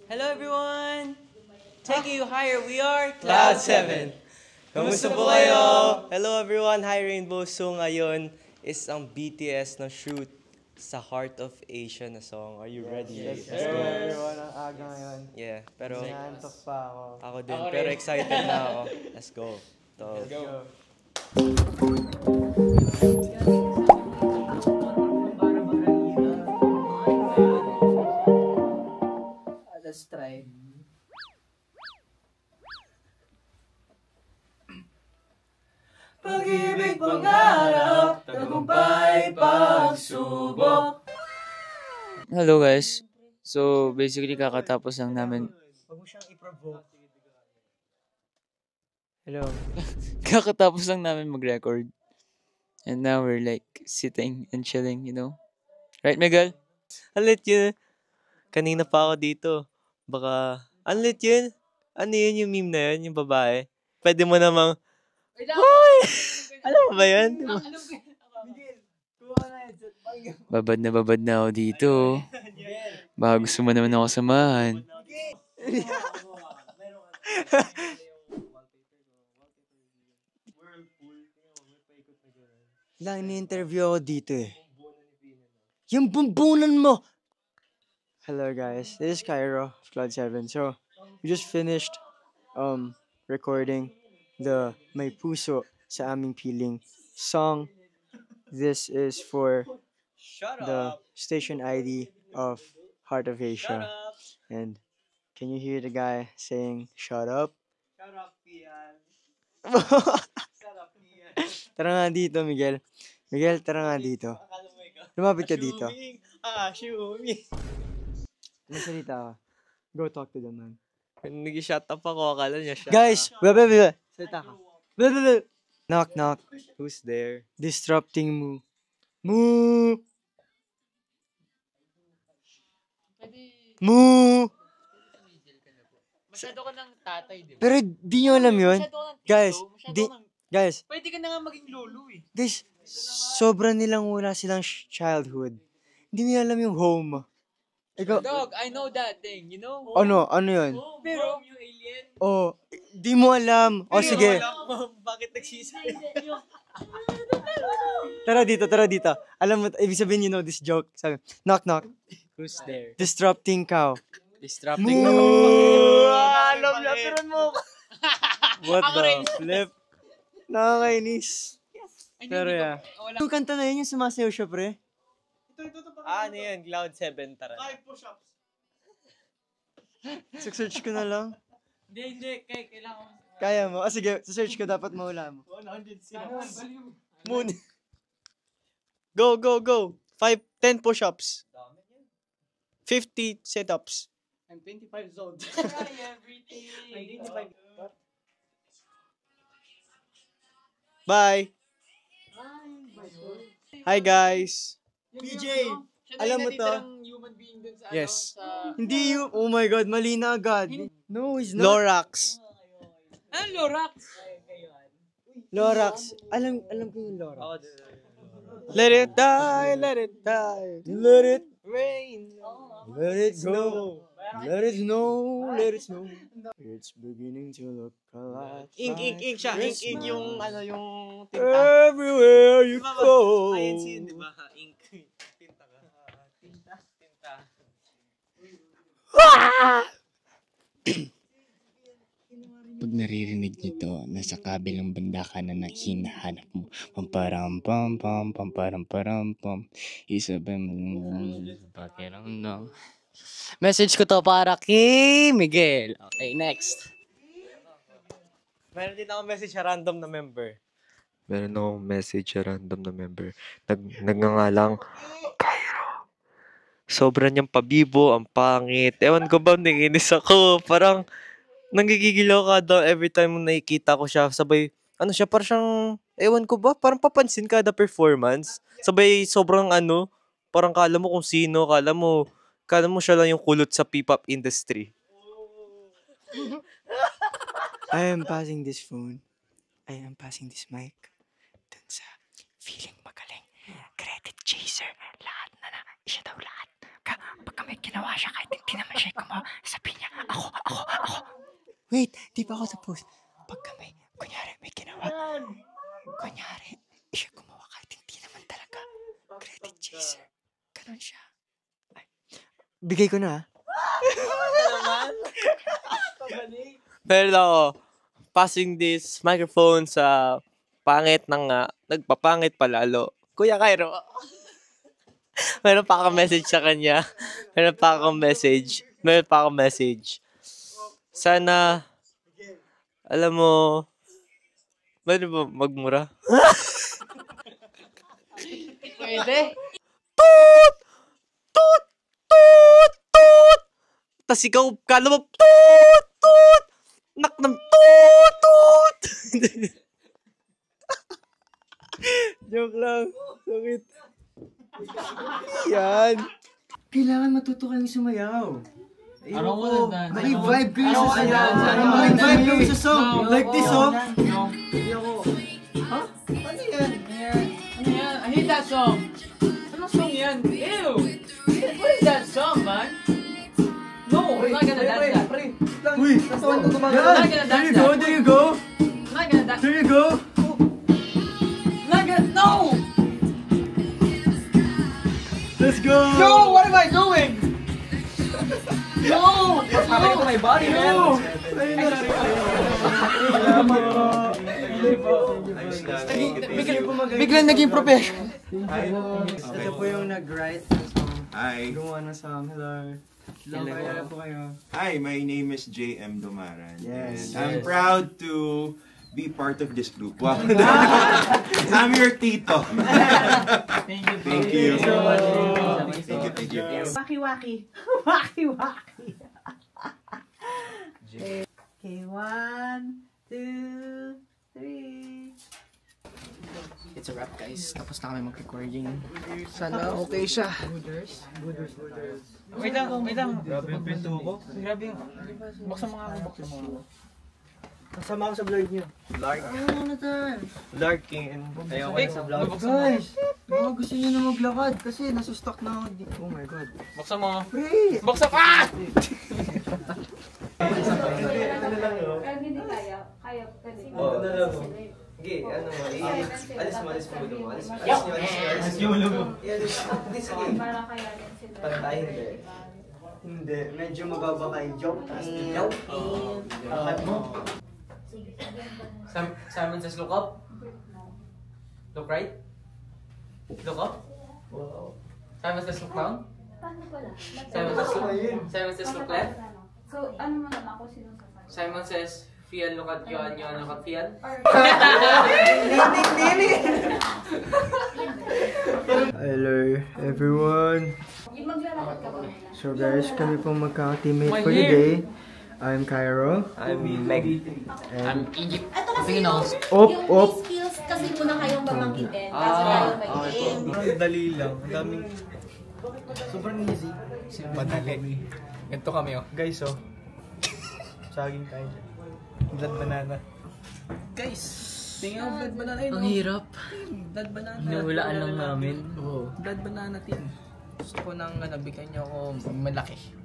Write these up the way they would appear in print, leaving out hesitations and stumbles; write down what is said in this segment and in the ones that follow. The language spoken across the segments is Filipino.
Hello everyone! Taking you higher, we are Cloud 7. Kamusta po kayo? Hello everyone, hi Rainbow. So ngayon is ang BTS na shoot sa Heart of Asia na song. Are you ready? Yes, Let's go. everyone, ang aga ngayon. Yeah, pero Nantok pa ako. ako din. Pero excited na ako. Let's go. Let's go. Let's try. Pag-ibig, pangarap, tagumpay, pagsubok. Hello guys. So basically kakatapos lang namin Huwag mo siyang i-provoke. Hello. Kakatapos lang namin mag-record. And now we're like sitting and chilling, you know. Right, Miguel? Alit yun. Kanina pa ako dito. Baka, alit yun. Ano yun yung meme na yun, yung babae? Pwede mo namang, Hoy! Alam mo ba yun? Babad na ako dito. Baka gusto mo naman ako samahan. Lang ni-interview ako dito eh. Yung bumbunan mo! Hello guys, this is Cairo of Cloud 7. So, we just finished recording the May Puso sa Aming Piling song. This is for the station ID of Heart of Asia. And can you hear the guy saying, "Shut up"? Shut up, Pian. Tara nga dito, Miguel. Miguel, tara nga dito. Lumapit ka dito. Assuming. Magsalita ka. Go talk to the man. Nag-shut up ako. Akala niya shut Guys! up. Blah. Salita ka. Blah. Knock, knock. Who's there? Disrupting moo. Moo! Moo! Masyado ka ng tatay, di ba? Pero di nyo alam yun. Guys, guys, Pwede ka na nga maging lolo eh. guys, sobra nilang wala silang childhood. Hindi nila alam yung home. Ikaw, Dog, I know that thing, you know? ano yun? Pero, yung alien, Oh, di mo alam. O sige, Bakit nagsisay? tara dito. Alam mo, ibig sabihin you know this joke. Sabi, knock, knock. Who's there? Disrupting cow. Disrupting Moo! Alam na, pero mo. What the flip? Nakakainis. Pero yeah. Yung kanta na yun, yung sumasayaw siya, pre. Ano yun? Cloud 7, tara. Search ko na lang. Hindi, kailangan. Kaya mo? Ah, sige, search ko, dapat mahula mo. Moon. Go. 10 push-ups. 50 sit-ups. I'm 25 years old. Everything. Bye. Hi guys. PJ, alam mo to? Human being dun sa Yes. Hindi you. Oh my God, mali na agad. No, he's not. Lorax. Ano, Lorax? Lorax. Alam ko yung Lorax. Let it die, let it die. Let it Rain. Let it go. Let it snow. Let it snow. It's beginning to look a lot. Ink siya. Christmas. Ink yung ano yung tinta. Everywhere you go. INC yun, di ba? Ink. Tinta ka. Tinta. Pag naririnig niyo to, nasa kabilang banda ka na hinahanap mo. Pamparam pam pam pamparam param pam. Isabay mo pakiramdam. Message ko to para kay Miguel. Okay, next. Meron din ako message sa random na member. Nagngangalang, Cairo. Sobra niyang pabibo, ang pangit. Ewan ko ba, nanginis ako. Parang, nanggigigil ako kada every time nakikita ko siya. Sabay, ano siya, parang siyang, ewan ko ba, parang papansin kada performance. Sabay, sobrang parang kala mo kung sino, kala mo siya lang yung kulot sa P-pop industry. I am passing this phone. I am passing this mic. Dun sa feeling magaling. Credit chaser. Lahat na. Siya daw lahat. Pagka may ginawa siya kahit hindi naman siya sabi niya, Wait, di pa ako tapos. Pagka kunyari, may ginawa. Kunyari, siya gumawa kahit hindi naman talaga. Credit chaser. Ganon siya. Ay. Bigay ko na. Pero ako, passing this microphone sa pangit ng nagpapangit palalo. Kuya Cairo. Meron pa akong message sa kanya. Meron pa akong message. Sana, alam mo, pwede ba magmura? Pwede. Toot! Toot! Toot! Toot! Tas ikaw, kala mo, toot! Toot! Nak ng toot! Toot! Joke lang. Sakit. Yan. Kailangan matuto kayong sumayaw. Ayoko. Maki-vibe kayo sa sayaw. Maki-vibe kayo sa song. Like this song. Ano yan? I hate that song. Anong song yan? Ew! What is that song, man? No, I'm not gonna dance that. Uy! I'm not gonna dance that. There you go. I'm not gonna dance. There you go. I'm not gonna. No! Let's go. No! What am I doing? No! What's happening to my body, man? Biglang naging professional. Ito po yung nag-write ng song. Hi. Gumawa ng song. Hello. Hello po kayo. Hi, my name is JM Dumaran. Yes. And I'm proud to be part of this group. Wow. I'm your tito. Thank you. so much. Thank you. Waki-waki. Waki-waki. Okay, 1, 2, 3. It's a wrap, guys. Tapos na kami mag-recording. Sana okay siya. Wait lang. Grabe yung pinto ko. Grabe yung... Buksan mo nga ako. Kasama ako sa vlog niyo. Larkin. Ayaw ko sa vlog. Guys, baka gusto niyo na maglakad kasi nasa-stock na ako dito. Oh my God. Buksan mo. Pre! Buksan pa! Hindi kaya. Kaya pwede. Okay, ano mo, alis mo mo. Alis Para kaya din sila. Pantayin din. Hindi, medyo mababa kayo. Joke. Simon says look up. Look right. Look up. Simon says look down. Paano pala? Simon says look left. So, ano mo naman ako sinusasay? Simon says Fian look at Yohan, Yohan look at Fian. Hello, everyone. Yung maglalakad ka ba nila? So guys, kami pong magkaka-teammate for the day. I'm Cairo. I'm Meg. And Ito kasi Op. may skills kasi muna kayong babanggitin. Kasi tayo mag-game. Dali lang. Ang daming... sobrang easy. Madali. Ganito kami oh. Guys, oh. Saging tayo. Blood banana. Guys, tingnan mo blood banana yun. Ang hirap. Blood banana. Hinuhulaan lang namin. Oh. Blood banana team. Gusto ko nang nabigyan niyo ako malaki.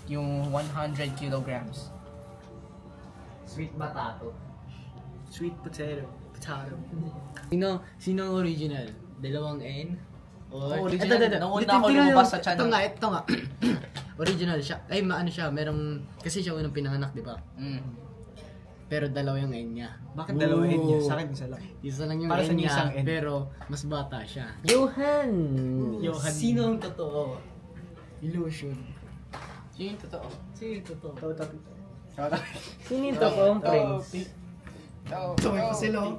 Yung 100 kilograms. Sweet potato. Sweet potato. Sino ang original? Dalawang N? Original. Nauna ako lumabas sa channel. Ito nga. Original siya. Ay, ano siya, merong... Kasi siya unang pinanganak, di ba? Pero dalawa yung N niya. Bakit dalawa N niya? Sa akin isa lang. Isa lang yung Para sa N niya, isang N. pero mas bata siya. Johan! Sino ang totoo? Illusion. Sino yung totoo? Sino yung totoo? Sino yung totoong Prince? Tumay pa sila.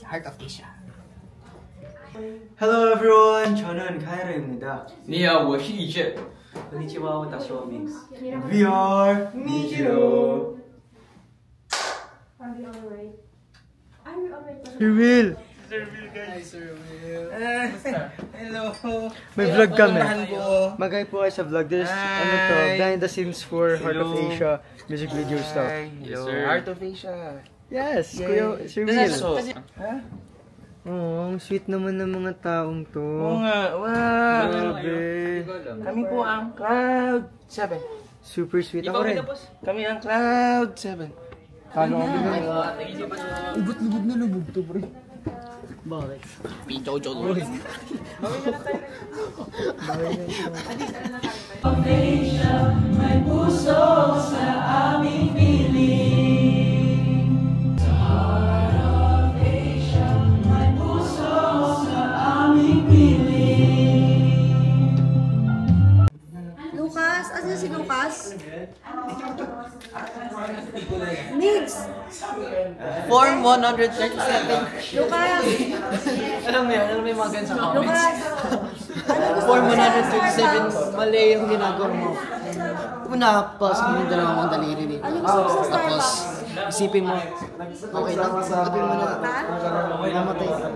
Heart of Asia. Hello everyone, 저는 카이로입니다. 你好，我是Ichi。 Konnichiwa, watashi wa Mix. We are Nijiro. Are we alright? Are we alright? Sir Will. Hello. May vlog kami. po. Magay po kayo sa vlog. There's ano to, behind the scenes for Heart of Asia music video stuff. Heart of Asia. Yes, Kuya Sir Will. Ha? Oh, ang sweet naman ng mga taong to. Oo nga. Wow. Grabe. Kami po ang Cloud 7. Super sweet ako rin. Kami ang Cloud 7. Kalo kami na. Lubot-lubot na lubog to, pre. Bakit? Lucas? Asan si Lucas? Mix! Form 137. Lucas! Alam mo yung mga ganun sa comments. Lucas! Form 137, mali yung ginagawa mo. Una, pasok mo yung dalawang mong daliri ni. Ano gusto mo sa Tapos, Starbucks? isipin mo, okay lang, sabi mo na, mamatay ka.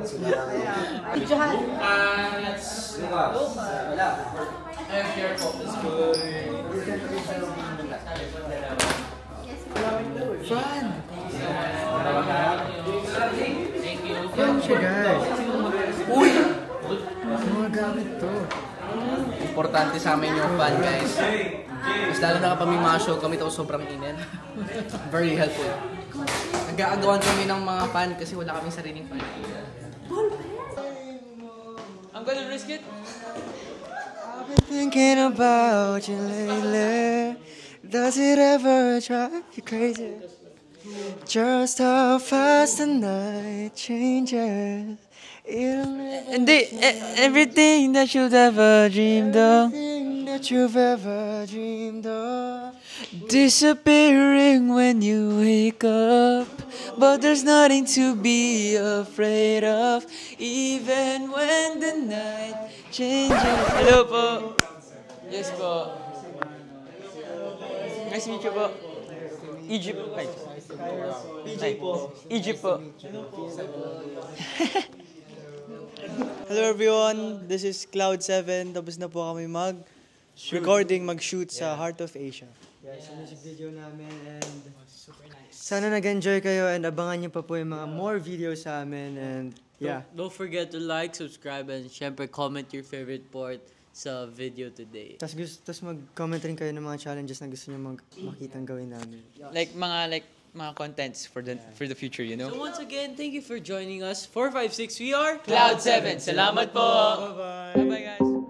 Diyan. Yan siya, guys. Uy! Mga gamit to. Importante sa amin yung fan, guys. Mas lalo na kapag may mga show kami, tapos sobrang init. Very helpful. Nag-aagawan kami ng mga fan kasi wala kaming sariling fan. I'm gonna risk it. I've been thinking about you lately. Does it ever drive you crazy? Just how fast the night changes. And everything that you've ever dreamed of, Everything that you've ever dreamed of. disappearing when you wake up. But there's nothing to be afraid of, even when the night changes. Hello po. Yes po. Nice to meet you po. Egypt. Ay. EJ po. Egypt po. Hello everyone, this is Cloud 7. Tapos na po kami mag-shoot sa Heart of Asia. Yes, music video namin and sana nag-enjoy kayo and abangan niyo pa po yung mga more videos sa amin and yeah. Don't forget to like, subscribe, and syempre comment your favorite part sa video today. Tapos mag-comment rin kayo ng mga challenges na gusto niyo makitang gawin namin. Like mga contents for the future, you know? So once again, thank you for joining us. 456, we are Cloud 7. Salamat po. Bye-bye. Bye-bye guys.